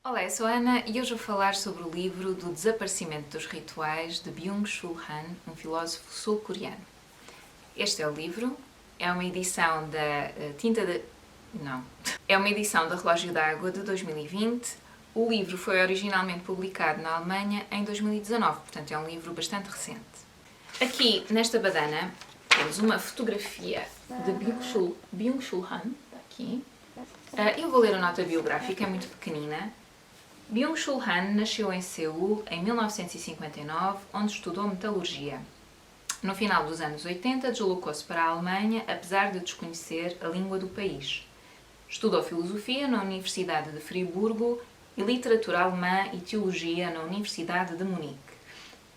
Olá, eu sou a Ana e hoje vou falar sobre o livro do Desaparecimento dos Rituais de Byung-Chul Han, um filósofo sul-coreano. Este é o livro, é uma edição da é uma edição da Relógio d'Água de 2020. O livro foi originalmente publicado na Alemanha em 2019, portanto é um livro bastante recente. Aqui, nesta badana, temos uma fotografia de Byung-Chul Han, está aqui. Eu vou ler a nota biográfica, é muito pequenina. Byung-Chul Han nasceu em Seul em 1959, onde estudou metalurgia. No final dos anos 80, deslocou-se para a Alemanha, apesar de desconhecer a língua do país. Estudou filosofia na Universidade de Friburgo e literatura alemã e teologia na Universidade de Munique.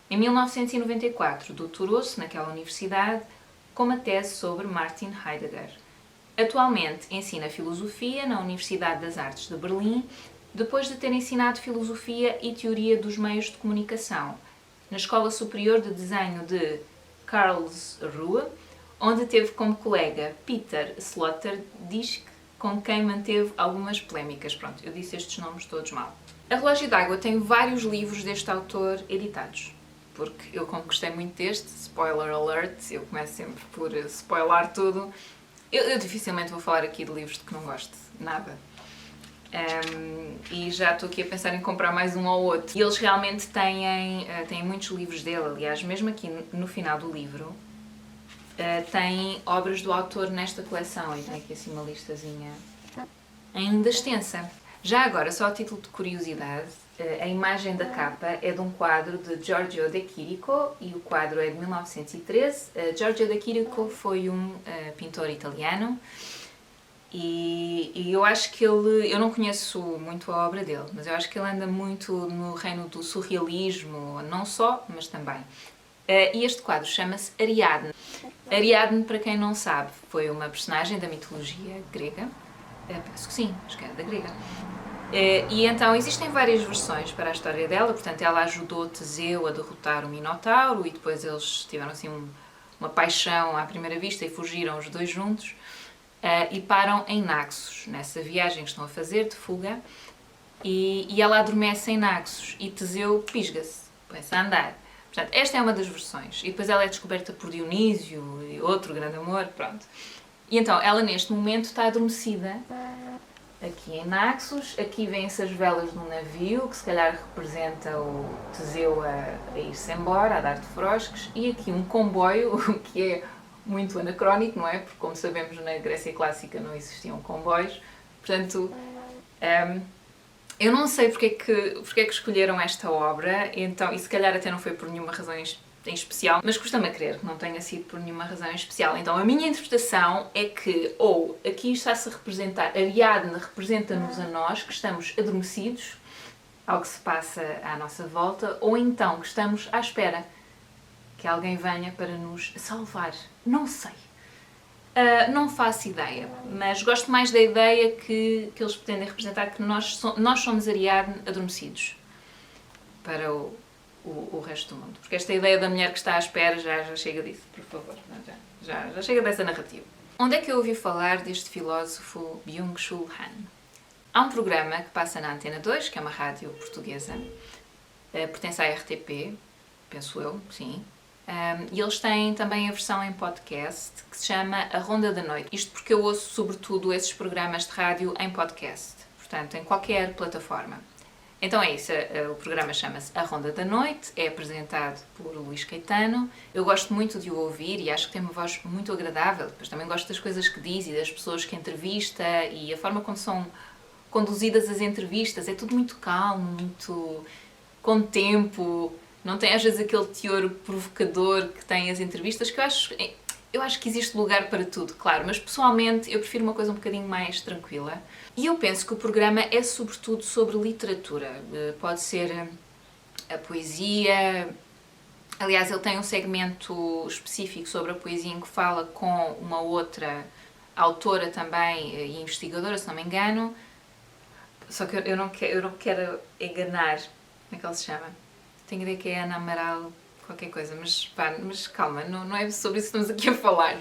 Em 1994, doutorou-se naquela universidade com uma tese sobre Martin Heidegger. Atualmente ensina filosofia na Universidade das Artes de Berlim, depois de ter ensinado filosofia e teoria dos meios de comunicação na Escola Superior de Desenho de Karlsruhe, onde teve como colega Peter Sloterdijk, com quem manteve algumas polémicas. Pronto, eu disse estes nomes todos mal. A Relógio d'Água tem vários livros deste autor editados, porque eu, como gostei muito deste, spoiler alert, eu começo sempre por spoiler tudo. Eu dificilmente vou falar aqui de livros de que não gosto, nada. E já estou aqui a pensar em comprar mais um ou outro. E eles realmente têm muitos livros dele, aliás, mesmo aqui no final do livro, tem obras do autor nesta coleção, e tem aqui assim uma listazinha ainda extensa. Já agora, só a título de curiosidade, a imagem da capa é de um quadro de Giorgio de Chirico e o quadro é de 1913. Giorgio de Chirico foi um pintor italiano e eu acho que eu não conheço muito a obra dele, mas eu acho que ele anda muito no reino do surrealismo, não só, mas também. E este quadro chama-se Ariadne. Ariadne, para quem não sabe, foi uma personagem da mitologia grega. Penso que sim, acho que era da grega. E então existem várias versões para a história dela, portanto ela ajudou Teseu a derrotar o Minotauro e depois eles tiveram assim uma paixão à primeira vista e fugiram os dois juntos e param em Naxos, nessa viagem que estão a fazer de fuga, e ela adormece em Naxos e Teseu pisga-se, começa a andar. Portanto, esta é uma das versões. E depois ela é descoberta por Dionísio e outro grande amor, pronto. E então, ela neste momento está adormecida aqui em Naxos. Aqui vêm-se as velas de um navio, que se calhar representa o Teseu a ir-se embora, a dar de frosques. E aqui um comboio, que é muito anacrónico, não é? Porque, como sabemos, na Grécia Clássica não existiam comboios. Portanto, eu não sei porque é que escolheram esta obra, então, e se calhar até não foi por nenhuma razão em especial, mas custa-me a crer que não tenha sido por nenhuma razão em especial. Então a minha interpretação é que, ou aqui está-se a representar, Ariadne representa-nos a nós, que estamos adormecidos ao que se passa à nossa volta, ou então que estamos à espera que alguém venha para nos salvar. Não sei. Não faço ideia, mas gosto mais da ideia que eles pretendem representar, que nós somos Ariadne adormecidos para o resto do mundo. Porque esta ideia da mulher que está à espera já chega disso, por favor. Já chega dessa narrativa. Onde é que eu ouvi falar deste filósofo Byung-Chul Han? Há um programa que passa na Antena 2, que é uma rádio portuguesa, pertence à RTP, penso eu, sim. E eles têm também a versão em podcast que se chama A Ronda da Noite. Isto porque eu ouço sobretudo esses programas de rádio em podcast, portanto em qualquer plataforma. Então é isso, o programa chama-se A Ronda da Noite, é apresentado por Luís Caetano. Eu gosto muito de o ouvir e acho que tem uma voz muito agradável. Depois também gosto das coisas que diz e das pessoas que entrevista e a forma como são conduzidas as entrevistas. É tudo muito calmo, muito com tempo. Não tem às vezes aquele teor provocador que tem as entrevistas, que eu acho que existe lugar para tudo, claro, mas pessoalmente eu prefiro uma coisa um bocadinho mais tranquila. E eu penso que o programa é sobretudo sobre literatura. Pode ser a poesia. Aliás, ele tem um segmento específico sobre a poesia em que fala com uma outra autora também e investigadora, se não me engano. Só que eu não quero enganar. Como é que ela se chama? Tenho a ideia que é Ana Amaral, qualquer coisa, mas calma, não é sobre isso que estamos aqui a falar.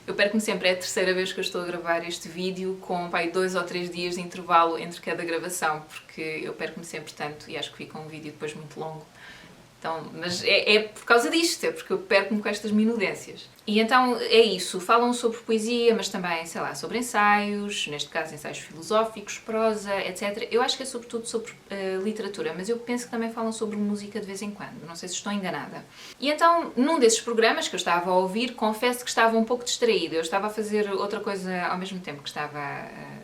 Eu perco-me sempre, é a terceira vez que eu estou a gravar este vídeo com 2 ou 3 dias de intervalo entre cada gravação, porque eu perco-me sempre tanto e acho que fica um vídeo depois muito longo. Então, mas é por causa disto, é porque eu perco-me com estas minudências. E então é isso, falam sobre poesia, mas também, sei lá, sobre ensaios, neste caso ensaios filosóficos, prosa, etc. Eu acho que é sobretudo sobre literatura, mas eu penso que também falam sobre música de vez em quando, não sei se estou enganada. E então, num desses programas que eu estava a ouvir, confesso que estava um pouco distraída. Eu estava a fazer outra coisa ao mesmo tempo que estava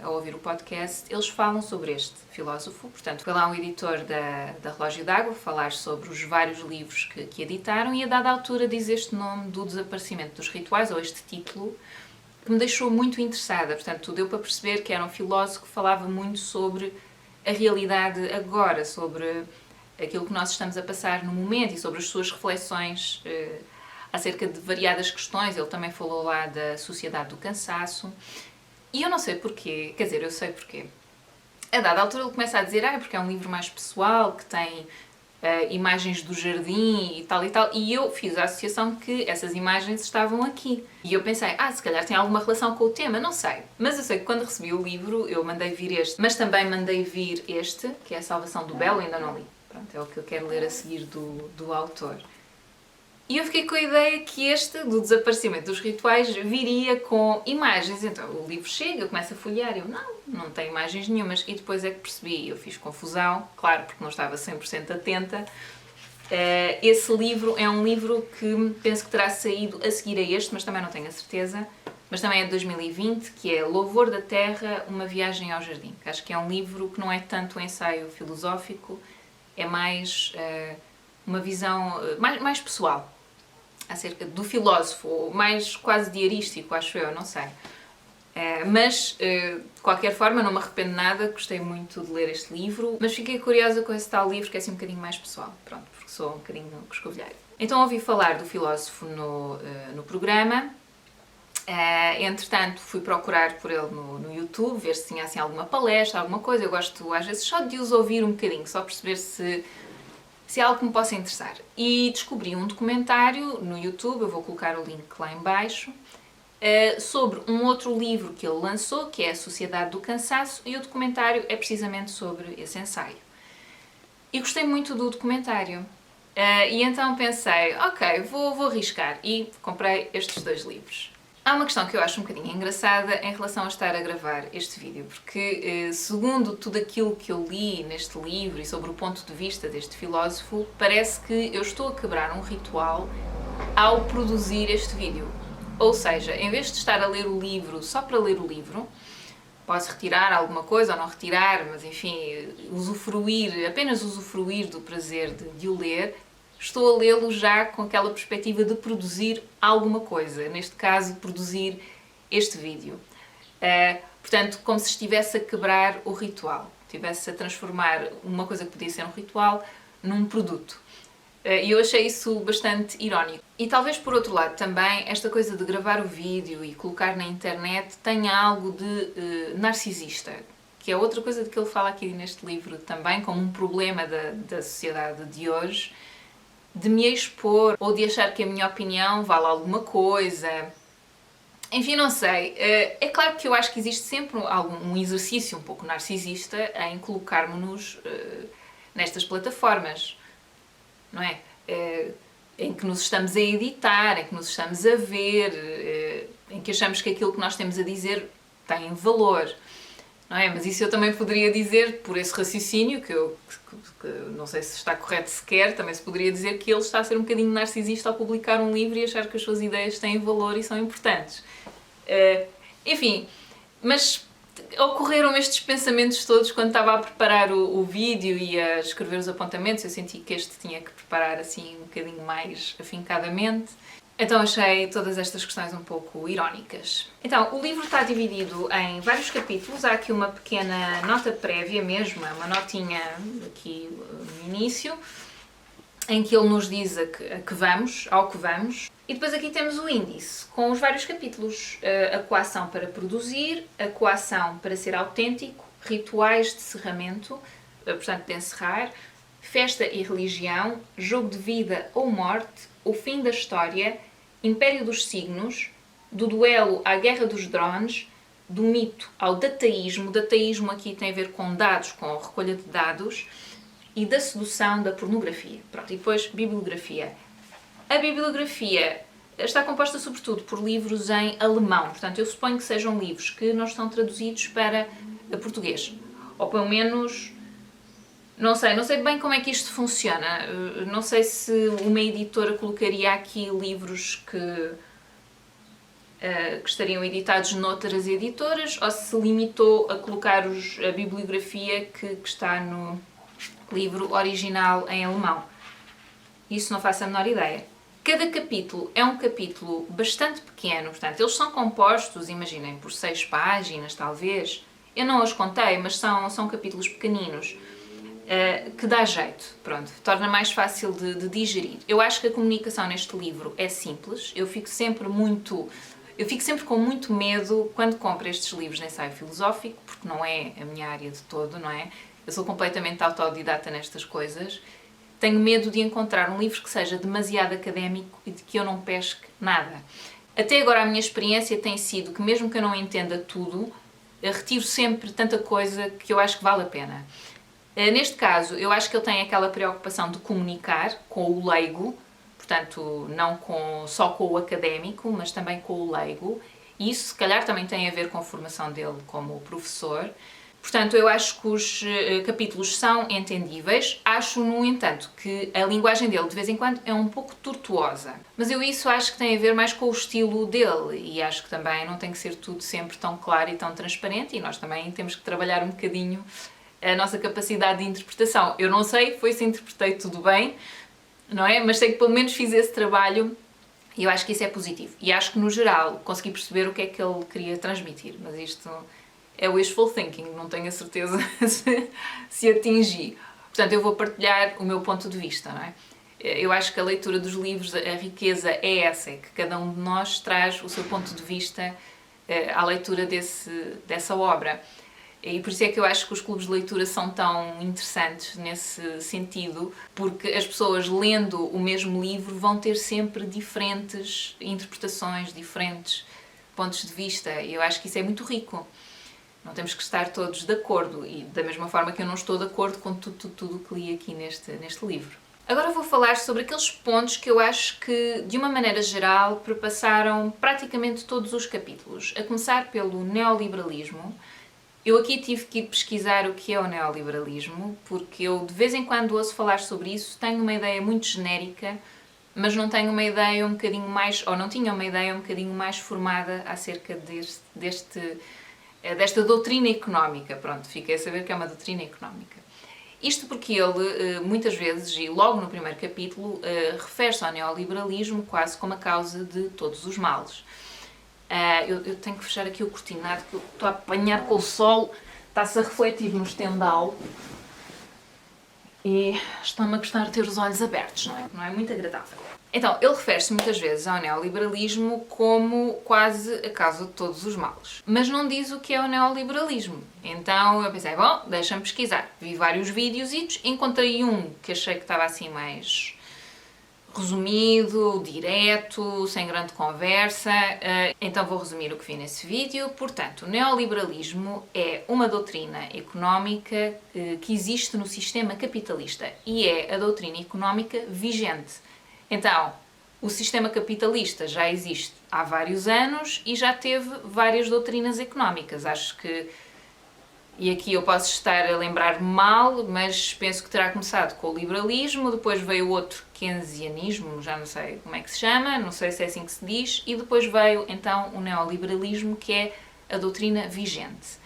a ouvir o podcast. Eles falam sobre este filósofo, portanto, foi lá um editor da Relógio d'Água falar sobre os vários livros que editaram e a dada altura diz este nome do desaparecimento dos rituais, ou este título, que me deixou muito interessada. Portanto, deu para perceber que era um filósofo que falava muito sobre a realidade agora, sobre aquilo que nós estamos a passar no momento e sobre as suas reflexões acerca de variadas questões. Ele também falou lá da sociedade do cansaço. E eu não sei porquê, quer dizer, eu sei porquê. A dada altura ele começa a dizer, porque é um livro mais pessoal, que tem imagens do jardim e tal, e eu fiz a associação que essas imagens estavam aqui. E eu pensei, se calhar tem alguma relação com o tema, não sei. Mas eu sei que quando recebi o livro, eu mandei vir este, mas também mandei vir este, que é A Salvação do Belo, ainda não li. Pronto, é o que eu quero ler a seguir do autor. E eu fiquei com a ideia que este, do desaparecimento dos rituais, viria com imagens. Então o livro chega, eu começo a folhear e eu, não tem imagens nenhumas. E depois é que percebi, eu fiz confusão, claro, porque não estava 100% atenta. Esse livro é um livro que penso que terá saído a seguir a este, mas também não tenho a certeza. Mas também é de 2020, que é Louvor da Terra, uma viagem ao jardim. Acho que é um livro que não é tanto um ensaio filosófico, é mais uma visão mais pessoal acerca do filósofo, mais quase diarístico, acho eu, não sei. Mas, de qualquer forma, não me arrependo nada, gostei muito de ler este livro, mas fiquei curiosa com esse tal livro que é assim um bocadinho mais pessoal, pronto, porque sou um bocadinho coscovilheira. Então ouvi falar do filósofo no programa. Entretanto fui procurar por ele no YouTube, ver se tinha assim alguma palestra, alguma coisa. Eu gosto às vezes só de os ouvir um bocadinho, só perceber se é algo que me possa interessar. E descobri um documentário no YouTube, eu vou colocar o link lá em baixo, sobre um outro livro que ele lançou, que é A Sociedade do Cansaço, e o documentário é precisamente sobre esse ensaio. E gostei muito do documentário. E então pensei, ok, vou arriscar, e comprei estes 2 livros. Há uma questão que eu acho um bocadinho engraçada em relação a estar a gravar este vídeo, porque, segundo tudo aquilo que eu li neste livro e sobre o ponto de vista deste filósofo, parece que eu estou a quebrar um ritual ao produzir este vídeo. Ou seja, em vez de estar a ler o livro só para ler o livro, posso retirar alguma coisa ou não retirar, mas enfim, apenas usufruir do prazer de o ler, estou a lê-lo já com aquela perspectiva de produzir alguma coisa, neste caso, produzir este vídeo. Portanto, como se estivesse a quebrar o ritual, estivesse a transformar uma coisa que podia ser um ritual num produto. E eu achei isso bastante irónico. E talvez, por outro lado, também, esta coisa de gravar o vídeo e colocar na internet tenha algo de narcisista, que é outra coisa de que ele fala aqui neste livro também, como um problema da sociedade de hoje, de me expor ou de achar que a minha opinião vale alguma coisa. Enfim, não sei. É claro que eu acho que existe sempre um exercício um pouco narcisista em colocarmos-nos nestas plataformas, não é? Em que nos estamos a editar, em que nos estamos a ver, em que achamos que aquilo que nós temos a dizer tem valor. Não é? Mas isso eu também poderia dizer, por esse raciocínio, que não sei se está correto sequer, também se poderia dizer que ele está a ser um bocadinho narcisista ao publicar um livro e achar que as suas ideias têm valor e são importantes. Enfim, mas ocorreram estes pensamentos todos quando estava a preparar o vídeo e a escrever os apontamentos. Eu senti que este tinha que preparar assim um bocadinho mais afincadamente. Então achei todas estas questões um pouco irónicas. Então, o livro está dividido em vários capítulos. Há aqui uma pequena nota prévia mesmo, uma notinha aqui no início, em que ele nos diz ao que vamos. E depois aqui temos o índice, com os vários capítulos. A coação para produzir, a coação para ser autêntico, rituais de cerramento, portanto de encerrar, festa e religião, jogo de vida ou morte, o fim da história, império dos signos, do duelo à guerra dos drones, do mito ao dataísmo. O dataísmo aqui tem a ver com dados, com a recolha de dados, e da sedução da pornografia. Pronto, e depois bibliografia. A bibliografia está composta sobretudo por livros em alemão, portanto eu suponho que sejam livros que não estão traduzidos para português, ou pelo menos, não sei bem como é que isto funciona, não sei se uma editora colocaria aqui livros que estariam editados noutras editoras, ou se limitou a colocar a bibliografia que está no livro original em alemão. Isso não faço a menor ideia. Cada capítulo é um capítulo bastante pequeno, portanto, eles são compostos, imaginem, por 6 páginas, talvez. Eu não os contei, mas são capítulos pequeninos, que dá jeito, pronto, torna mais fácil de digerir. Eu acho que a comunicação neste livro é simples, eu fico sempre com muito medo quando compro estes livros de ensaio filosófico, porque não é a minha área de todo, não é? Eu sou completamente autodidata nestas coisas. Tenho medo de encontrar um livro que seja demasiado académico e de que eu não pesque nada. Até agora a minha experiência tem sido que mesmo que eu não entenda tudo, retiro sempre tanta coisa que eu acho que vale a pena. Neste caso, eu acho que ele tem aquela preocupação de comunicar com o leigo, portanto, não só com o académico, mas também com o leigo. E isso, se calhar, também tem a ver com a formação dele como professor. Portanto, eu acho que os capítulos são entendíveis. Acho, no entanto, que a linguagem dele, de vez em quando, é um pouco tortuosa. Mas eu isso acho que tem a ver mais com o estilo dele. E acho que também não tem que ser tudo sempre tão claro e tão transparente. E nós também temos que trabalhar um bocadinho a nossa capacidade de interpretação. Eu não sei, foi se interpretei tudo bem, não é? Mas sei que pelo menos fiz esse trabalho e eu acho que isso é positivo. E acho que, no geral, consegui perceber o que é que ele queria transmitir. Mas isto é wishful thinking, não tenho a certeza se atingi. Portanto, eu vou partilhar o meu ponto de vista, não é? Eu acho que a leitura dos livros, a riqueza é essa, é que cada um de nós traz o seu ponto de vista à leitura dessa obra. E por isso é que eu acho que os clubes de leitura são tão interessantes nesse sentido, porque as pessoas lendo o mesmo livro vão ter sempre diferentes interpretações, diferentes pontos de vista, e eu acho que isso é muito rico. Não temos que estar todos de acordo, e da mesma forma que eu não estou de acordo com tudo o que li aqui neste livro. Agora vou falar sobre aqueles pontos que eu acho que, de uma maneira geral, perpassaram praticamente todos os capítulos, a começar pelo neoliberalismo. Eu aqui tive que ir pesquisar o que é o neoliberalismo, porque eu de vez em quando ouço falar sobre isso, tenho uma ideia muito genérica, mas não tenho uma ideia um bocadinho mais, ou não tinha uma ideia um bocadinho mais formada acerca desta doutrina económica. Pronto, fiquei a saber que é uma doutrina económica. Isto porque ele, muitas vezes, e logo no primeiro capítulo, refere-se ao neoliberalismo quase como a causa de todos os males. Eu tenho que fechar aqui o cortinado, que eu estou a apanhar com o sol, está-se a refletir no estendal e está-me a gostar de ter os olhos abertos, não é? Não é muito agradável. Então, ele refere-se muitas vezes ao neoliberalismo como quase a causa de todos os males. Mas não diz o que é o neoliberalismo. Então eu pensei, bom, deixa-me pesquisar. Vi vários videozitos, encontrei um que achei que estava assim mais resumido, direto, sem grande conversa, então vou resumir o que vi nesse vídeo. Portanto, o neoliberalismo é uma doutrina económica que existe no sistema capitalista e é a doutrina económica vigente. Então, o sistema capitalista já existe há vários anos e já teve várias doutrinas económicas. Acho que, e aqui eu posso estar a lembrar-me mal, mas penso que terá começado com o liberalismo, depois veio outro keynesianismo, já não sei como é que se chama, não sei se é assim que se diz, e depois veio então o neoliberalismo, que é a doutrina vigente.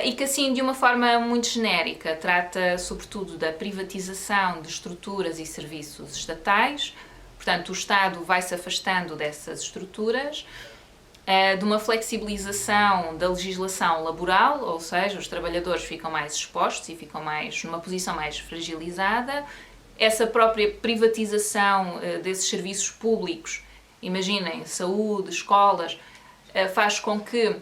E que assim, de uma forma muito genérica, trata sobretudo da privatização de estruturas e serviços estatais, portanto o Estado vai se afastando dessas estruturas, de uma flexibilização da legislação laboral, ou seja, os trabalhadores ficam mais expostos e ficam numa posição mais fragilizada. Essa própria privatização desses serviços públicos, imaginem, saúde, escolas, faz com que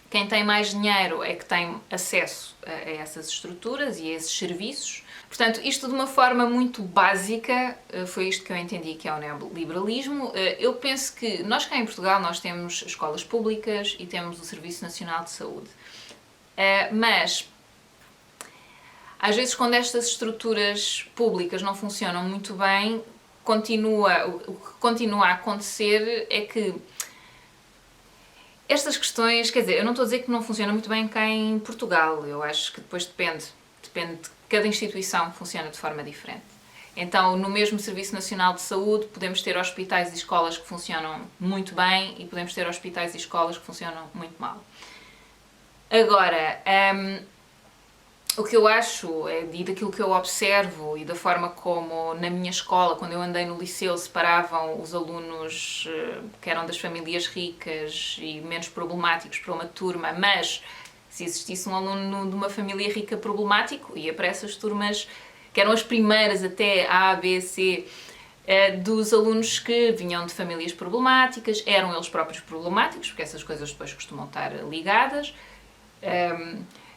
Quem tem mais dinheiro é que tem acesso a essas estruturas e a esses serviços. Portanto, isto de uma forma muito básica, foi isto que eu entendi que é o neoliberalismo. Eu penso que nós cá em Portugal nós temos escolas públicas e temos o Serviço Nacional de Saúde. Mas, às vezes, quando estas estruturas públicas não funcionam muito bem, o que continua a acontecer é que estas questões, quer dizer, eu não estou a dizer que não funciona muito bem cá em Portugal, eu acho que depois depende de cada instituição, funciona de forma diferente. Então, no mesmo Serviço Nacional de Saúde, podemos ter hospitais e escolas que funcionam muito bem e podemos ter hospitais e escolas que funcionam muito mal. Agora, o que eu acho, e daquilo que eu observo e da forma como na minha escola, quando eu andei no liceu, separavam os alunos que eram das famílias ricas e menos problemáticos para uma turma, mas se existisse um aluno de uma família rica problemático, ia para essas turmas que eram as primeiras até A, B, C, dos alunos que vinham de famílias problemáticas, eram eles próprios problemáticos, porque essas coisas depois costumam estar ligadas,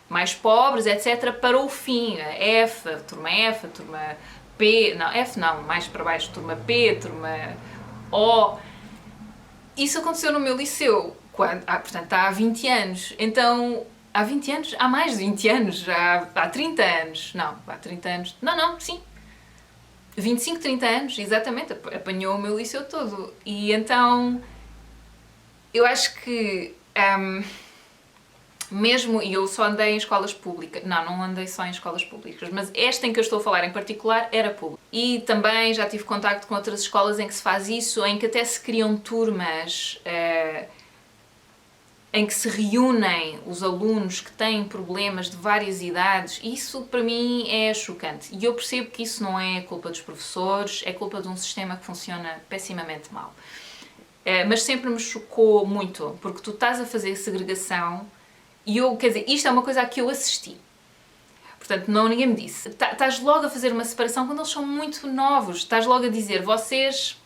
mais pobres, etc., para o fim, a turma P, não, F não, mais para baixo, turma P, turma O. Isso aconteceu no meu liceu, portanto, há 20 anos. Então, há 20 anos? Há mais de 20 anos, já há 30 anos. Não, há 30 anos. Não, sim. 25, 30 anos, exatamente, apanhou o meu liceu todo. E então, eu acho que... mesmo, e eu só andei em escolas públicas, não andei só em escolas públicas, mas esta em que eu estou a falar em particular era pública. E também já tive contacto com outras escolas em que se faz isso, em que até se criam turmas em que se reúnem os alunos que têm problemas de várias idades. Isso para mim é chocante. E eu percebo que isso não é culpa dos professores, é culpa de um sistema que funciona pessimamente mal. Mas sempre me chocou muito, porque tu estás a fazer segregação. E eu, quer dizer, isto é uma coisa a que eu assisti. Portanto, ninguém me disse. Estás logo a fazer uma separação quando eles são muito novos. Estás logo a dizer, vocês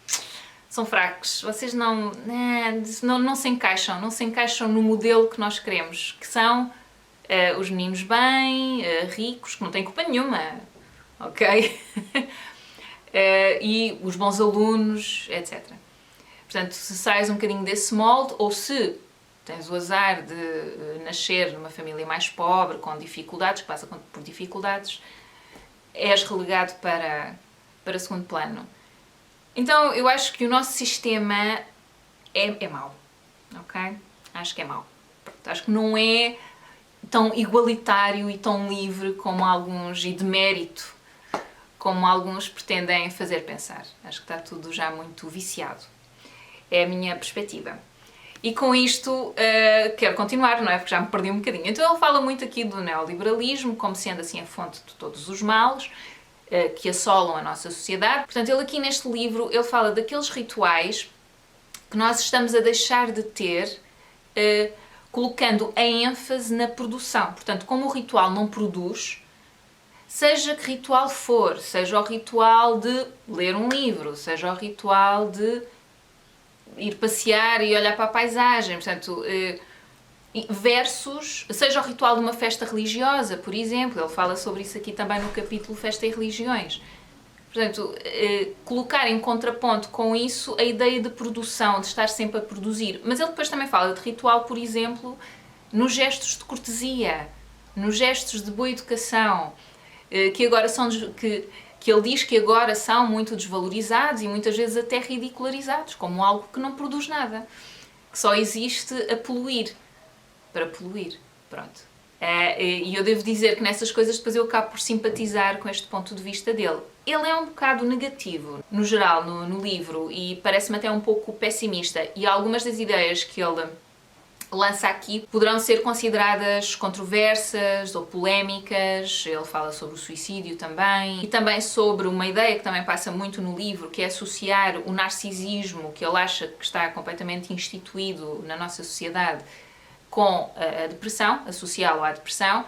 são fracos, vocês não se encaixam, não se encaixam no modelo que nós queremos, que são os meninos bem, ricos, que não têm culpa nenhuma, ok? E os bons alunos, etc. Portanto, se sais um bocadinho desse molde, ou se tens o azar de nascer numa família mais pobre, com dificuldades, que passa por dificuldades, és relegado para segundo plano. Então, eu acho que o nosso sistema é mau, ok? Acho que é mau. Acho que não é tão igualitário e tão livre como alguns, e de mérito, como alguns pretendem fazer pensar. Acho que está tudo já muito viciado. É a minha perspectiva. E com isto quero continuar, não é? Porque já me perdi um bocadinho. Então ele fala muito aqui do neoliberalismo, como sendo assim a fonte de todos os males que assolam a nossa sociedade. Portanto, ele aqui neste livro, ele fala daqueles rituais que nós estamos a deixar de ter, colocando a ênfase na produção. Portanto, como o ritual não produz, seja que ritual for, seja o ritual de ler um livro, seja o ritual de ir passear e olhar para a paisagem, portanto, versus, seja o ritual de uma festa religiosa, por exemplo, ele fala sobre isso aqui também no capítulo Festa e Religiões. Portanto, colocar em contraponto com isso a ideia de produção, de estar sempre a produzir. Mas ele depois também fala de ritual, por exemplo, nos gestos de cortesia, nos gestos de boa educação, que agora são... que ele diz que agora são muito desvalorizados e muitas vezes até ridicularizados, como algo que não produz nada, que só existe a poluir, para poluir, pronto. E eu devo dizer que nessas coisas depois eu acabo por simpatizar com este ponto de vista dele. Ele é um bocado negativo, no geral, no livro, e parece-me até um pouco pessimista, e algumas das ideias que ele lança aqui poderão ser consideradas controversas ou polémicas. Ele fala sobre o suicídio também, e também sobre uma ideia que também passa muito no livro, que é associar o narcisismo, que ele acha que está completamente instituído na nossa sociedade, com a depressão, associá-lo à depressão.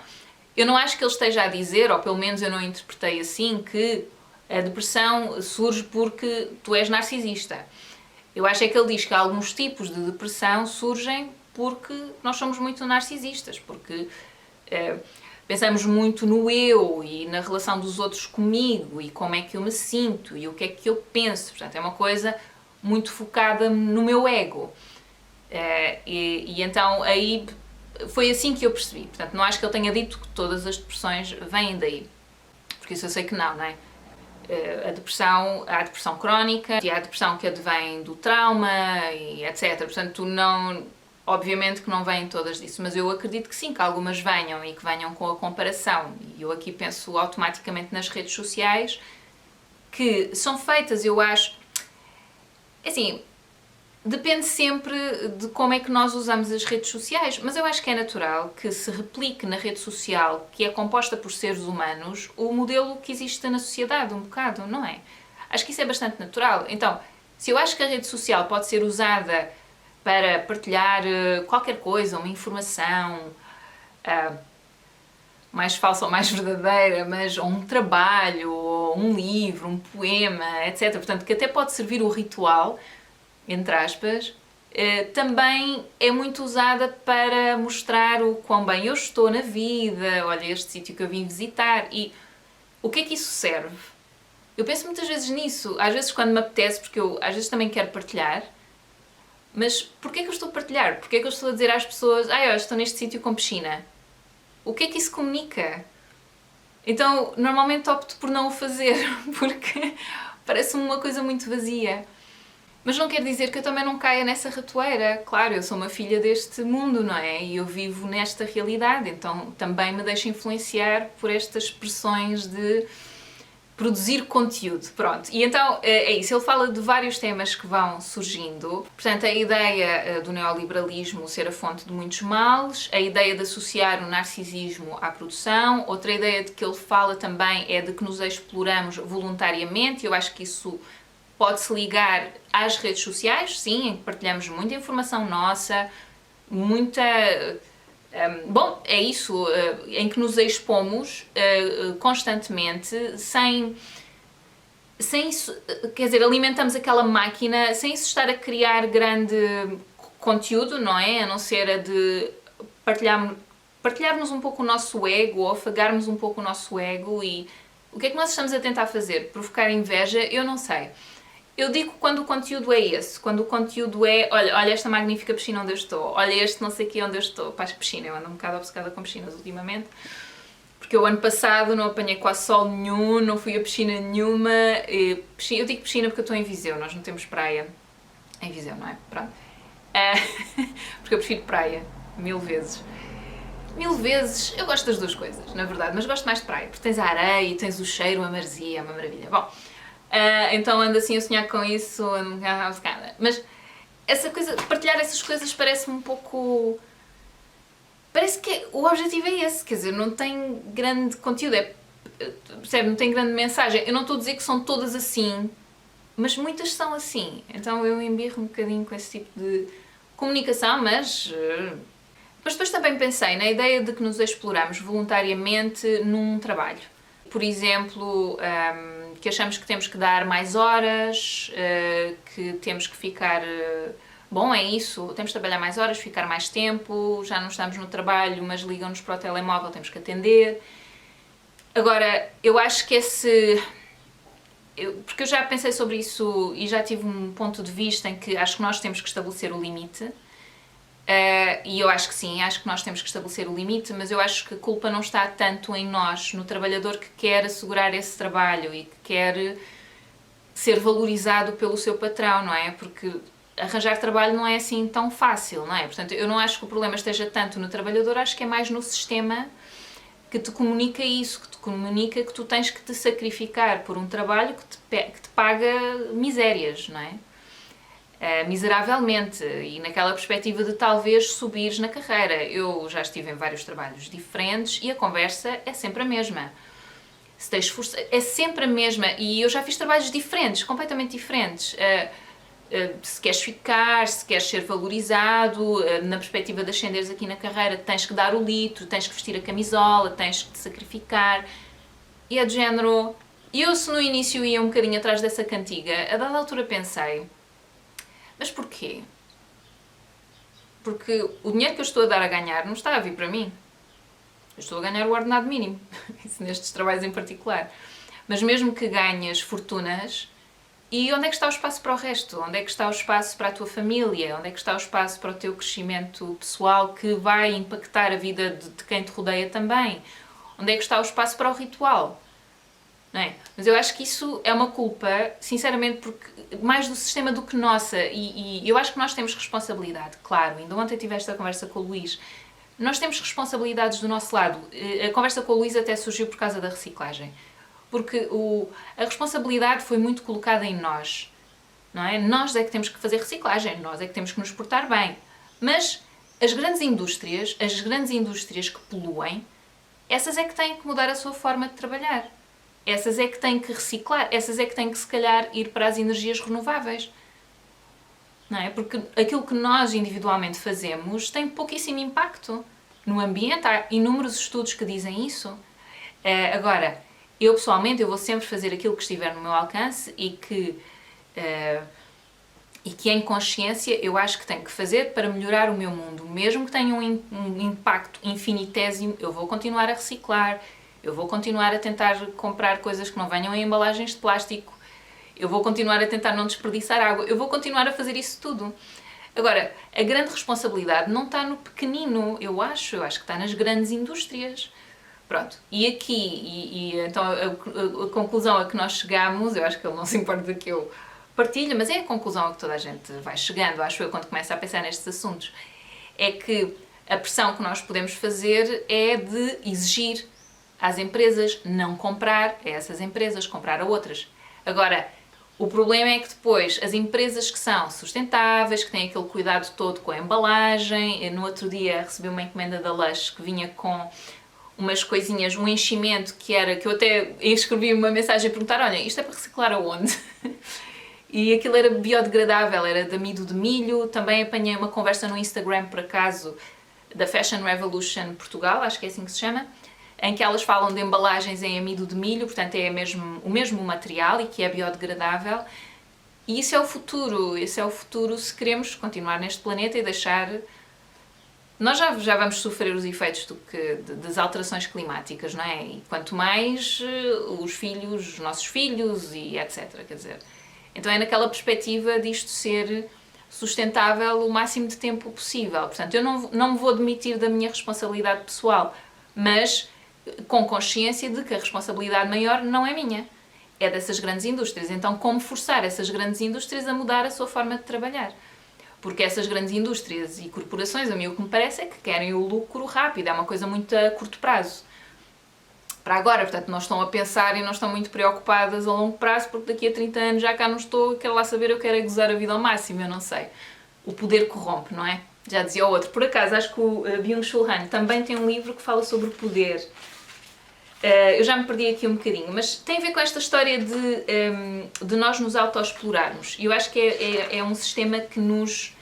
Eu não acho que ele esteja a dizer, ou pelo menos eu não interpretei assim, que a depressão surge porque tu és narcisista. Eu acho é que ele diz que alguns tipos de depressão surgem porque nós somos muito narcisistas, porque pensamos muito no eu e na relação dos outros comigo e como é que eu me sinto e o que é que eu penso. Portanto, é uma coisa muito focada no meu ego. E então aí foi assim que eu percebi. Portanto, não acho que ele tenha dito que todas as depressões vêm daí, porque isso eu sei que não é? Há a depressão crónica e há a depressão que advém do trauma e etc. Portanto, obviamente que não vêm todas disso, mas eu acredito que sim, que algumas venham e que venham com a comparação. E eu aqui penso automaticamente nas redes sociais, que são feitas, eu acho, assim, depende sempre de como é que nós usamos as redes sociais, mas eu acho que é natural que se replique na rede social, que é composta por seres humanos, o modelo que existe na sociedade, um bocado, não é? Acho que isso é bastante natural. Então, se eu acho que a rede social pode ser usada para partilhar qualquer coisa, uma informação mais falsa ou mais verdadeira, mas ou um trabalho, ou um livro, um poema, etc. Portanto, que até pode servir o ritual, entre aspas, também é muito usada para mostrar o quão bem eu estou na vida, olha este sítio que eu vim visitar. E o que é que isso serve? Eu penso muitas vezes nisso, às vezes quando me apetece, porque eu às vezes também quero partilhar, mas porquê é que eu estou a partilhar? Porquê é que eu estou a dizer às pessoas, olha, estou neste sítio com piscina? O que é que isso comunica? Então, normalmente opto por não o fazer, porque parece-me uma coisa muito vazia. Mas não quer dizer que eu também não caia nessa ratoeira. Claro, eu sou uma filha deste mundo, não é? E eu vivo nesta realidade, então também me deixo influenciar por estas pressões de produzir conteúdo. Pronto, e então é isso, ele fala de vários temas que vão surgindo. Portanto, a ideia do neoliberalismo ser a fonte de muitos males, a ideia de associar o narcisismo à produção, outra ideia de que ele fala também é de que nos exploramos voluntariamente, eu acho que isso pode-se ligar às redes sociais, sim, em que partilhamos muita informação nossa, muita... Bom, é isso, em que nos expomos constantemente, quer dizer, alimentamos aquela máquina sem isso estar a criar grande conteúdo, não é? A não ser a de partilharmos um pouco o nosso ego, ou afagarmos um pouco o nosso ego. E o que é que nós estamos a tentar fazer? Provocar inveja? Eu não sei. Eu digo quando o conteúdo é esse, quando o conteúdo é, olha esta magnífica piscina onde eu estou, olha este não sei o que onde eu estou. Pá, piscina, eu ando um bocado obcecada com piscinas ultimamente, porque eu ano passado não apanhei quase sol nenhum, não fui a piscina nenhuma. Eu digo piscina porque eu estou em Viseu, nós não temos praia em Viseu, não é? Pronto. Porque eu prefiro praia, 1000 vezes. 1000 vezes, eu gosto das duas coisas, na verdade, mas gosto mais de praia, porque tens a areia e tens o cheiro, a maresia, é uma maravilha. Bom, então ando assim a sonhar com isso, ando um bocado obcecada. Mas essa coisa, partilhar essas coisas parece-me um pouco... Parece que o objetivo é esse, quer dizer, não tem grande conteúdo, percebe, não tem grande mensagem. Eu não estou a dizer que são todas assim, mas muitas são assim. Então eu embirro um bocadinho com esse tipo de comunicação, mas depois também pensei na ideia de que nos exploramos voluntariamente num trabalho. Por exemplo, que achamos que temos que dar mais horas, que temos que ficar... Bom, é isso, temos que trabalhar mais horas, ficar mais tempo, já não estamos no trabalho, mas ligam-nos para o telemóvel, temos que atender. Agora, eu acho que porque eu já pensei sobre isso e já tive um ponto de vista em que acho que nós temos que estabelecer o limite. E eu acho que sim, acho que nós temos que estabelecer o limite, mas eu acho que a culpa não está tanto em nós, no trabalhador que quer assegurar esse trabalho e que quer ser valorizado pelo seu patrão, não é? Porque arranjar trabalho não é assim tão fácil, não é? Portanto, eu não acho que o problema esteja tanto no trabalhador, acho que é mais no sistema que te comunica isso, que te comunica que tu tens que te sacrificar por um trabalho que te paga misérias, não é? Miseravelmente, e naquela perspectiva de talvez subires na carreira. Eu já estive em vários trabalhos diferentes e a conversa é sempre a mesma. Se tens força, é sempre a mesma, e eu já fiz trabalhos diferentes, completamente diferentes. Se queres ficar, se queres ser valorizado, na perspectiva de ascenderes aqui na carreira, tens que dar o litro, tens que vestir a camisola, tens que te sacrificar. E é de género... Eu, se no início ia um bocadinho atrás dessa cantiga, a dada altura pensei, mas porquê? porque o dinheiro que eu estou a dar a ganhar não está a vir para mim. Eu estou a ganhar o ordenado mínimo, nestes trabalhos em particular. Mas mesmo que ganhes fortunas, e onde é que está o espaço para o resto? Onde é que está o espaço para a tua família? Onde é que está o espaço para o teu crescimento pessoal que vai impactar a vida de quem te rodeia também? Onde é que está o espaço para o ritual? Não é? Mas eu acho que isso é uma culpa, sinceramente, porque mais do sistema do que nossa. E eu acho que nós temos responsabilidade, claro. Ainda ontem tive esta conversa com o Luís. Nós temos responsabilidades do nosso lado. A conversa com o Luís até surgiu por causa da reciclagem. Porque a responsabilidade foi muito colocada em nós, não é? Nós é que temos que fazer reciclagem, nós é que temos que nos portar bem. Mas as grandes indústrias que poluem, essas é que têm que mudar a sua forma de trabalhar. Essas é que têm que reciclar, essas é que têm que, se calhar, ir para as energias renováveis. Não é? Porque aquilo que nós individualmente fazemos tem pouquíssimo impacto no ambiente. Há inúmeros estudos que dizem isso. Agora, eu pessoalmente vou sempre fazer aquilo que estiver no meu alcance e que em consciência eu acho que tenho que fazer para melhorar o meu mundo. Mesmo que tenha um impacto infinitésimo, eu vou continuar a reciclar, eu vou continuar a tentar comprar coisas que não venham em embalagens de plástico, eu vou continuar a tentar não desperdiçar água, eu vou continuar a fazer isso tudo. Agora, a grande responsabilidade não está no pequenino, eu acho que está nas grandes indústrias. Pronto, e aqui, então a conclusão a que nós chegamos, eu acho que ele não se importa que eu partilhe, mas é a conclusão a que toda a gente vai chegando, acho eu, quando começa a pensar nestes assuntos, é que a pressão que nós podemos fazer é de exigir às empresas não comprar a essas empresas, comprar a outras. Agora, o problema é que depois as empresas que são sustentáveis, que têm aquele cuidado todo com a embalagem, no outro dia recebi uma encomenda da Lush que vinha com umas coisinhas, um enchimento que eu até escrevi uma mensagem a perguntar, olha, isto é para reciclar aonde? E aquilo era biodegradável, era de amido de milho. Também apanhei uma conversa no Instagram, por acaso, da Fashion Revolution Portugal, acho que é assim que se chama, em que elas falam de embalagens em amido de milho, portanto é o mesmo material e que é biodegradável. E isso é o futuro se queremos continuar neste planeta e deixar... Nós já vamos sofrer os efeitos das alterações climáticas, não é? E quanto mais os nossos filhos e etc. Quer dizer, então é naquela perspectiva disto ser sustentável o máximo de tempo possível. Portanto, eu não me vou demitir da minha responsabilidade pessoal, mas com consciência de que a responsabilidade maior não é minha, é dessas grandes indústrias. Então, como forçar essas grandes indústrias a mudar a sua forma de trabalhar? Porque essas grandes indústrias e corporações, a mim o que me parece é que querem o lucro rápido, é uma coisa muito a curto prazo. Para agora, portanto, não estão a pensar e não estão muito preocupadas a longo prazo, porque daqui a 30 anos já cá não estou, quero lá saber, eu quero é gozar a vida ao máximo, eu não sei. O poder corrompe, não é? Já dizia o outro. Por acaso, acho que o Byung-Chul Han também tem um livro que fala sobre o poder. Eu já me perdi aqui um bocadinho, mas tem a ver com esta história de nós nos autoexplorarmos. E eu acho que é um sistema que nos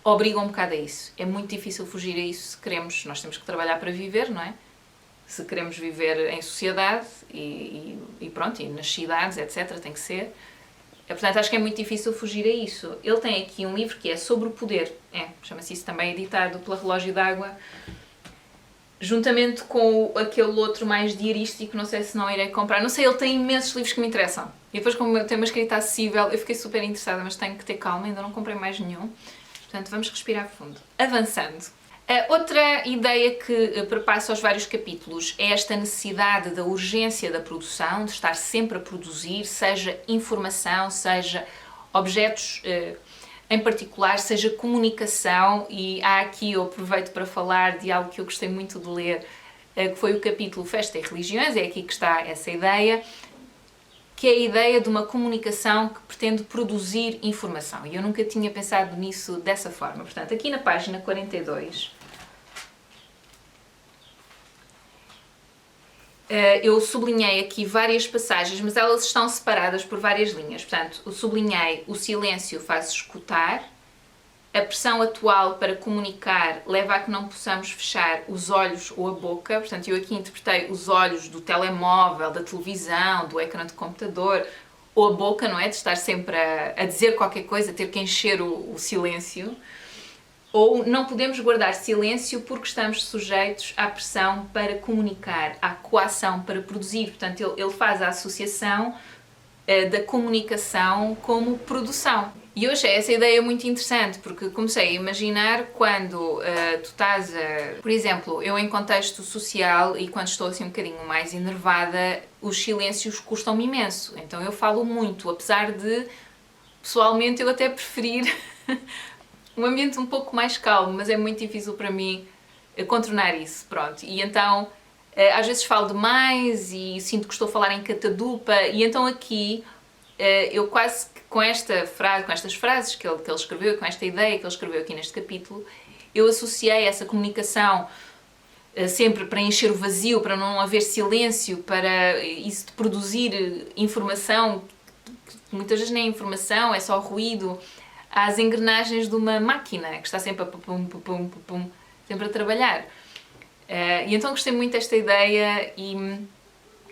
obriga um bocado a isso. É muito difícil fugir a isso se queremos. Nós temos que trabalhar para viver, não é? Se queremos viver em sociedade e pronto, e nas cidades, etc., tem que ser. Portanto, acho que é muito difícil fugir a isso. Ele tem aqui um livro que é sobre o poder. Chama-se isso também, editado pela Relógio d'Água, juntamente com aquele outro mais diarístico, não sei se não irei comprar. Não sei, ele tem imensos livros que me interessam. E depois, como eu tenho uma escrita acessível, eu fiquei super interessada, mas tenho que ter calma, ainda não comprei mais nenhum. Portanto, vamos respirar fundo. Avançando. Outra ideia que perpassa os vários capítulos é esta necessidade da urgência da produção, de estar sempre a produzir, seja informação, seja objetos em particular, seja comunicação, e há aqui, eu aproveito para falar de algo que eu gostei muito de ler, que foi o capítulo Festa e Religiões, é aqui que está essa ideia, que é a ideia de uma comunicação que pretende produzir informação. E eu nunca tinha pensado nisso dessa forma. Portanto, aqui na página 42, eu sublinhei aqui várias passagens, mas elas estão separadas por várias linhas. Portanto, eu sublinhei: o silêncio faz escutar, a pressão atual para comunicar leva a que não possamos fechar os olhos ou a boca. Portanto, eu aqui interpretei os olhos do telemóvel, da televisão, do ecrã de computador, ou a boca, não é? De estar sempre a dizer qualquer coisa, ter que encher o silêncio. Ou não podemos guardar silêncio porque estamos sujeitos à pressão para comunicar, à coação para produzir. Portanto, ele faz a associação da comunicação como produção. E eu achei essa ideia muito interessante, porque comecei a imaginar quando tu estás a... Por exemplo, eu em contexto social e quando estou assim um bocadinho mais enervada, os silêncios custam-me imenso. Então eu falo muito, apesar de, pessoalmente, eu até preferir um ambiente um pouco mais calmo, mas é muito difícil para mim contornar isso, pronto. E então, às vezes falo demais e sinto que estou a falar em catadupa, e então aqui eu quase que com esta frase, com estas frases que ele escreveu, com esta ideia que ele escreveu aqui neste capítulo, eu associei essa comunicação sempre para encher o vazio, para não haver silêncio, para isso de produzir informação, que muitas vezes nem é informação, é só ruído, às engrenagens de uma máquina que está sempre a pum, pum, pum, pum, sempre a trabalhar. E então gostei muito desta ideia e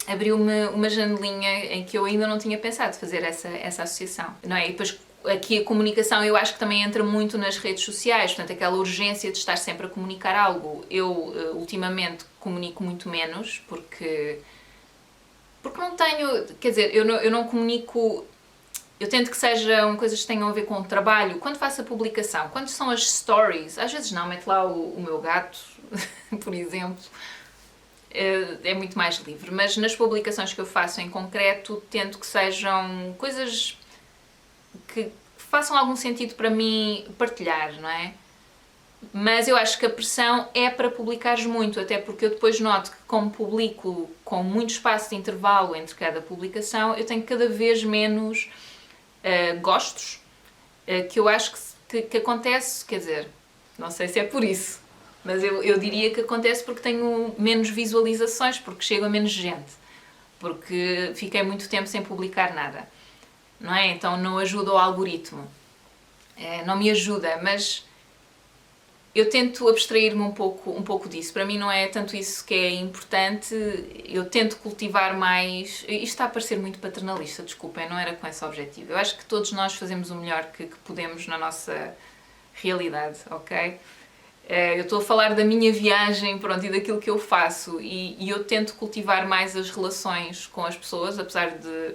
abriu-me uma janelinha em que eu ainda não tinha pensado fazer essa associação, não é? E depois aqui a comunicação eu acho que também entra muito nas redes sociais, portanto aquela urgência de estar sempre a comunicar algo. Eu ultimamente comunico muito menos porque não tenho, quer dizer, eu não comunico, eu tento que sejam coisas que tenham a ver com o trabalho. Quando faço a publicação, quando são as stories, às vezes não, meto lá o meu gato, por exemplo, é muito mais livre, mas nas publicações que eu faço em concreto, tento que sejam coisas que façam algum sentido para mim partilhar, não é? Mas eu acho que a pressão é para publicares muito, até porque eu depois noto que, como publico com muito espaço de intervalo entre cada publicação, eu tenho cada vez menos gostos, que eu acho que acontece, quer dizer, não sei se é por isso, mas eu diria que acontece porque tenho menos visualizações, porque chego a menos gente, porque fiquei muito tempo sem publicar nada, não é? Então não ajuda o algoritmo, não me ajuda, mas eu tento abstrair-me um pouco disso. Para mim não é tanto isso que é importante, eu tento cultivar mais... Isto está a parecer muito paternalista, desculpem, não era com esse objetivo. Eu acho que todos nós fazemos o melhor que podemos na nossa realidade, ok? Eu estou a falar da minha viagem, pronto, e daquilo que eu faço, e eu tento cultivar mais as relações com as pessoas, apesar de...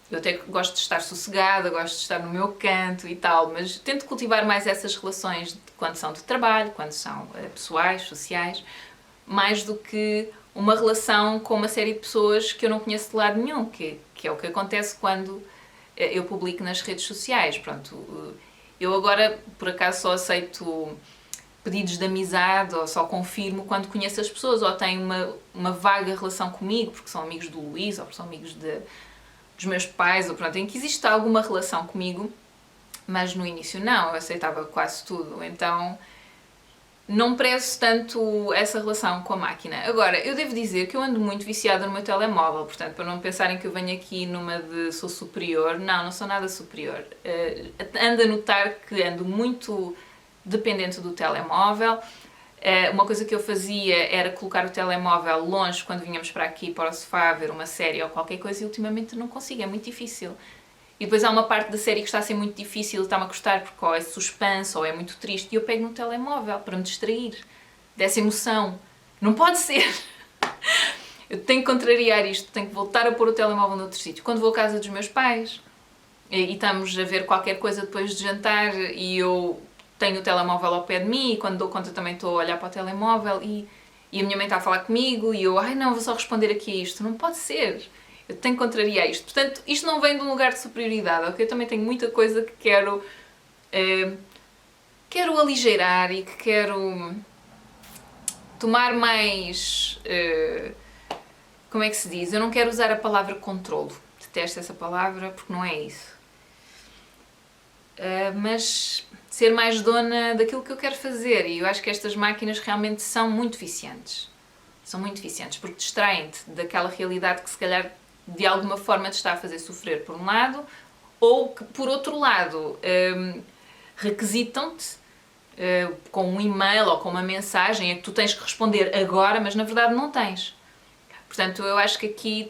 Eu até gosto de estar sossegada, gosto de estar no meu canto e tal, mas tento cultivar mais essas relações quando são de trabalho, quando são pessoais, sociais, mais do que uma relação com uma série de pessoas que eu não conheço de lado nenhum, que é o que acontece quando eu publico nas redes sociais. Pronto, eu agora, por acaso, só aceito pedidos de amizade ou só confirmo quando conheço as pessoas ou tenho uma vaga relação comigo, porque são amigos do Luís ou porque são amigos dos meus pais, ou pronto, em que existe alguma relação comigo, mas no início não, eu aceitava quase tudo, então não prezo tanto essa relação com a máquina. Agora, eu devo dizer que eu ando muito viciada no meu telemóvel, portanto, para não pensarem que eu venho aqui numa de sou superior, não sou nada superior. Ando a notar que ando muito dependente do telemóvel. Uma coisa que eu fazia era colocar o telemóvel longe quando vinhamos para aqui, para o sofá, ver uma série ou qualquer coisa, e ultimamente não consigo, é muito difícil. E depois há uma parte da série que está a ser muito difícil, está-me a custar porque ou é suspense ou é muito triste, e eu pego no telemóvel para me distrair dessa emoção. Não pode ser! Eu tenho que contrariar isto, tenho que voltar a pôr o telemóvel noutro sítio. Quando vou à casa dos meus pais e estamos a ver qualquer coisa depois de jantar e eu tenho o telemóvel ao pé de mim e quando dou conta também estou a olhar para o telemóvel e a minha mãe está a falar comigo e eu, ai não, vou só responder aqui a isto. Não pode ser. Eu tenho que contrariar isto. Portanto, isto não vem de um lugar de superioridade, ok? Eu também tenho muita coisa que quero aligeirar e que quero tomar mais... como é que se diz? Eu não quero usar a palavra controlo. Detesto essa palavra porque não é isso. Mas ser mais dona daquilo que eu quero fazer, e eu acho que estas máquinas realmente são muito viciantes. São muito viciantes porque distraem-te daquela realidade que se calhar de alguma forma te está a fazer sofrer por um lado, ou que por outro lado requisitam-te com um e-mail ou com uma mensagem a que tu tens que responder agora, mas na verdade não tens. Portanto, eu acho que aqui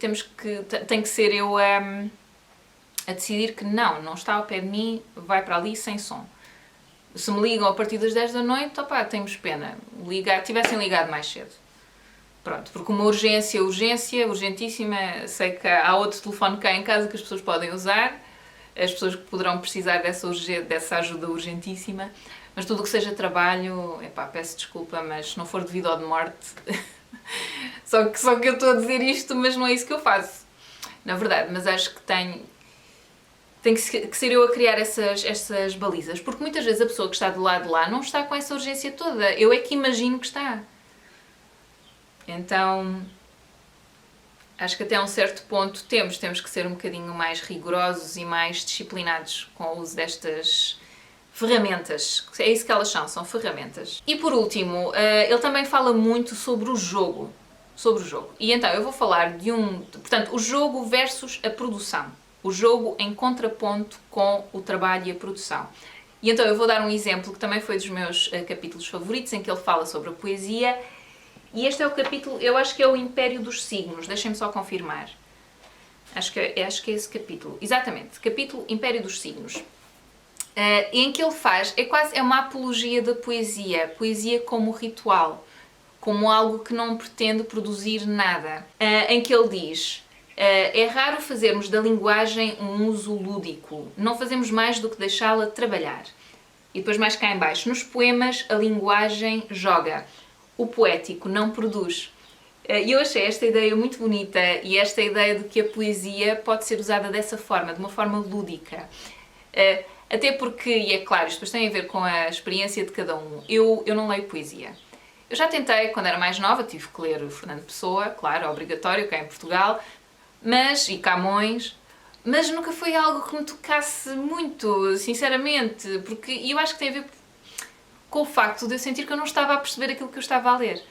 tem que ser eu a decidir que não está ao pé de mim, vai para ali sem som. Se me ligam a partir das 10 da noite, opá, temos pena. Tivessem ligado mais cedo. Pronto, porque uma urgência, urgentíssima, sei que há outro telefone cá em casa que as pessoas podem usar, as pessoas que poderão precisar dessa ajuda urgentíssima, mas tudo o que seja trabalho, epá, peço desculpa, mas se não for devido ao de morte, só que eu estou a dizer isto, mas não é isso que eu faço, na verdade, mas acho que tem que ser eu a criar essas balizas, porque muitas vezes a pessoa que está do lado de lá não está com essa urgência toda, eu é que imagino que está. Então, acho que até a um certo ponto temos que ser um bocadinho mais rigorosos e mais disciplinados com o uso destas ferramentas. É isso que elas são ferramentas. E por último, ele também fala muito sobre o jogo. E então eu vou falar portanto, o jogo versus a produção. O jogo em contraponto com o trabalho e a produção. E então eu vou dar um exemplo que também foi dos meus capítulos favoritos, em que ele fala sobre a poesia. E este é o capítulo, eu acho que é o Império dos Signos, deixem-me só confirmar. Acho que é esse capítulo. Exatamente, capítulo Império dos Signos. Em que ele faz, é uma apologia da poesia como ritual, como algo que não pretende produzir nada. Em que ele diz, é raro fazermos da linguagem um uso lúdico, não fazemos mais do que deixá-la trabalhar. E depois mais cá em baixo, nos poemas a linguagem joga. O poético não produz. E eu achei esta ideia muito bonita e esta ideia de que a poesia pode ser usada dessa forma, de uma forma lúdica. Até porque, e é claro, isto depois tem a ver com a experiência de cada um, eu não leio poesia. Eu já tentei, quando era mais nova, tive que ler o Fernando Pessoa, claro, é obrigatório, cá em Portugal, e Camões, mas nunca foi algo que me tocasse muito, sinceramente, porque eu acho que tem a ver com o facto de eu sentir que eu não estava a perceber aquilo que eu estava a ler.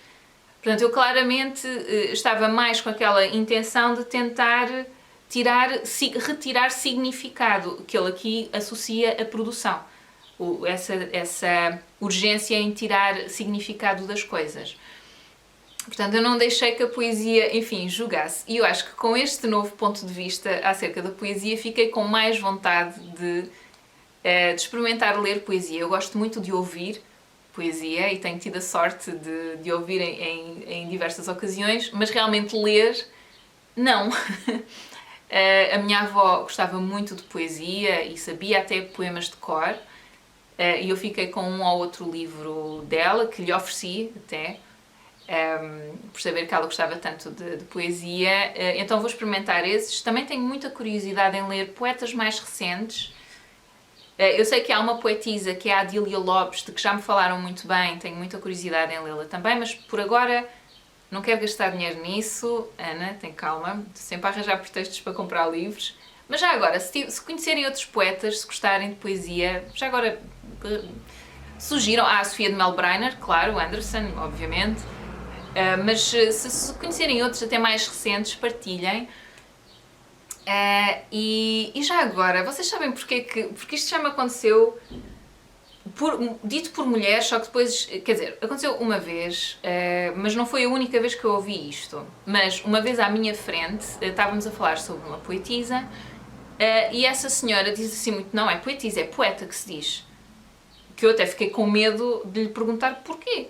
Portanto, eu claramente estava mais com aquela intenção de tentar retirar significado, que ele aqui associa à produção. Essa urgência em tirar significado das coisas. Portanto, eu não deixei que a poesia, enfim, julgasse. E eu acho que com este novo ponto de vista acerca da poesia, fiquei com mais vontade de experimentar ler poesia. Eu gosto muito de ouvir poesia e tenho tido a sorte de ouvir em diversas ocasiões, mas realmente ler, não. A minha avó gostava muito de poesia e sabia até poemas de cor, e eu fiquei com um ou outro livro dela, que lhe ofereci até, por saber que ela gostava tanto de poesia, então vou experimentar esses. Também tenho muita curiosidade em ler poetas mais recentes. Eu sei que há uma poetisa que é a Adília Lopes, de que já me falaram muito bem, tenho muita curiosidade em lê-la também, mas por agora não quero gastar dinheiro nisso. Ana, tem calma, sempre a arranjar pretextos para comprar livros. Mas já agora, se conhecerem outros poetas, se gostarem de poesia, já agora sugiram, a Sofia de Melbrenner, claro, Anderson, obviamente, mas se conhecerem outros até mais recentes, partilhem. E já agora, vocês sabem porque isto já me aconteceu, dito por mulheres, só que depois, quer dizer, aconteceu uma vez, mas não foi a única vez que eu ouvi isto, mas uma vez à minha frente, estávamos a falar sobre uma poetisa, e essa senhora diz assim muito, não é poetisa, é poeta que se diz, que eu até fiquei com medo de lhe perguntar porquê.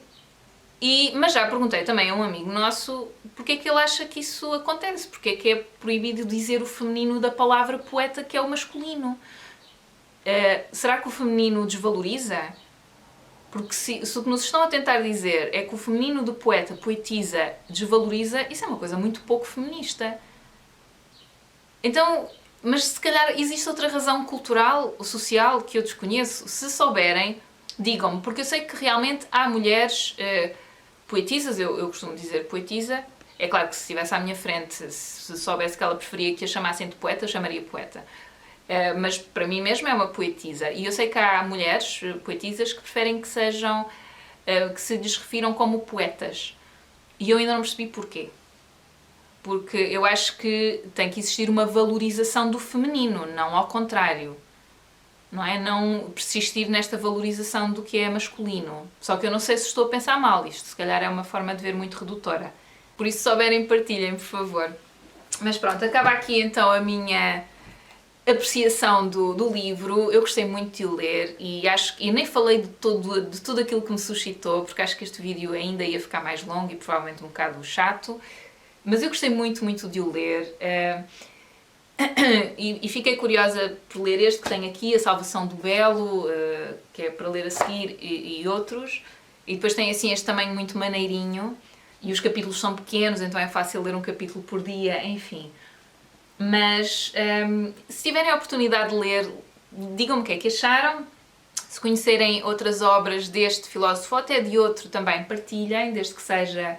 Mas já perguntei também a um amigo nosso porque é que ele acha que isso acontece, porque é que é proibido dizer o feminino da palavra poeta, que é o masculino. Será que o feminino desvaloriza? Porque se o que nos estão a tentar dizer é que o feminino do poeta, poetisa, desvaloriza, isso é uma coisa muito pouco feminista. Então, mas se calhar existe outra razão cultural ou social que eu desconheço. Se souberem, digam-me, porque eu sei que realmente há mulheres poetisas, eu costumo dizer poetisa. É claro que se estivesse à minha frente, se soubesse que ela preferia que a chamassem de poeta, eu chamaria poeta. Mas para mim mesmo é uma poetisa. E eu sei que há mulheres poetisas que preferem que sejam, que se lhes refiram como poetas. E eu ainda não percebi porquê. Porque eu acho que tem que existir uma valorização do feminino, não ao contrário. Não é? Não persistir nesta valorização do que é masculino. Só que eu não sei se estou a pensar mal. Isto se calhar é uma forma de ver muito redutora. Por isso, se souberem, partilhem, por favor. Mas pronto, acaba aqui então a minha apreciação do livro. Eu gostei muito de o ler e nem falei de tudo aquilo que me suscitou, porque acho que este vídeo ainda ia ficar mais longo e provavelmente um bocado chato, mas eu gostei muito, muito de o ler. E fiquei curiosa por ler este que tem aqui, A Salvação do Belo, que é para ler a seguir, e outros. E depois tem assim este tamanho muito maneirinho, e os capítulos são pequenos, então é fácil ler um capítulo por dia, enfim. Mas se tiverem a oportunidade de ler, digam-me o que é que acharam. Se conhecerem outras obras deste filósofo ou até de outro também, partilhem, desde que seja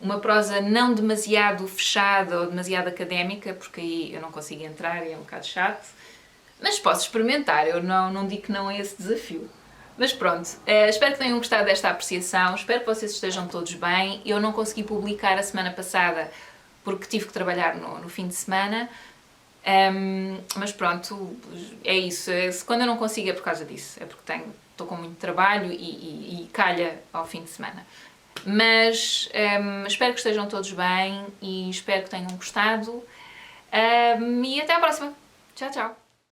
uma prosa não demasiado fechada ou demasiado académica, porque aí eu não consigo entrar e é um bocado chato. Mas posso experimentar, eu não digo que não é esse desafio. Mas pronto, espero que tenham gostado desta apreciação, espero que vocês estejam todos bem. Eu não consegui publicar a semana passada porque tive que trabalhar no fim de semana, mas pronto, é isso. Quando eu não consigo é por causa disso, é porque estou com muito trabalho e calha ao fim de semana. Mas espero que estejam todos bem e espero que tenham gostado. E até à próxima. Tchau, tchau.